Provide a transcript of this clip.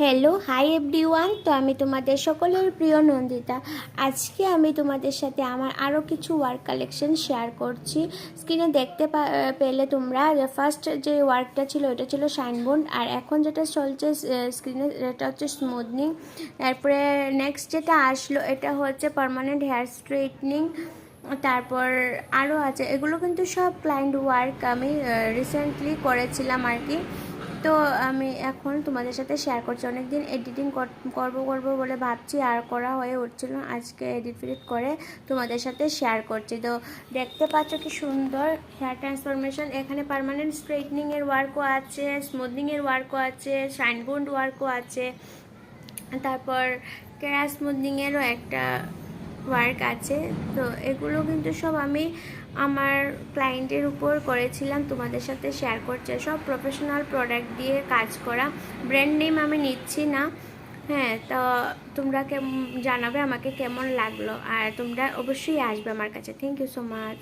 Hello hi everyone. তো আমি তোমাদের সকলের প্রিয় নন্দিতা। আজকে আমি তোমাদের সাথে আমার আরও কিছু ওয়ার্ক কালেকশন শেয়ার করছি। স্ক্রিনে দেখতে পেলে তোমরা ফার্স্ট যে ওয়ার্কটা ছিল ওটা ছিল শাইনবোন্ড, আর এখন যেটা চলছে স্ক্রিনে এটা হচ্ছে স্মুথনিং। তারপরে নেক্সট যেটা আসলো এটা হচ্ছে পার্মানেন্ট হেয়ার স্ট্রেটনিং। তারপর আরও আছে, এগুলো কিন্তু সব ক্লায়েন্ট ওয়ার্ক আমি রিসেন্টলি করেছিলাম আর কি। তো আমি এখন তোমাদের সাথে শেয়ার করছি। অনেকদিন এডিটিং করব বলে ভাবছি, আর করা হয়ে উঠছিল না। আজকে এডিট ফিডিট করে তোমাদের সাথে শেয়ার করছি। তো দেখতে পাচ্ছ কি সুন্দর হেয়ার ট্রান্সফরমেশন। এখানে পার্মানেন্ট স্ট্রেটনিংয়ের ওয়ার্কও আছে, স্মুথনিংয়ের ওয়ার্কও আছে, শাইনবোন্ড ওয়ার্কও আছে, তারপর কেরা স্মুথনিংয়েরও একটা ওয়ার্ক আছে। তো এগুলো কিন্তু সব আমি আমার ক্লায়েন্টের উপর করেছিলাম, তোমাদের সাথে শেয়ার করছি। সব প্রফেশনাল প্রোডাক্ট দিয়ে কাজ করা, ব্র্যান্ড নেম আমি নিচ্ছি না। হ্যাঁ, তো তোমরা জানাবে আমাকে কেমন লাগলো, আর তোমরা অবশ্যই আসবে আমার কাছে। Thank you so much.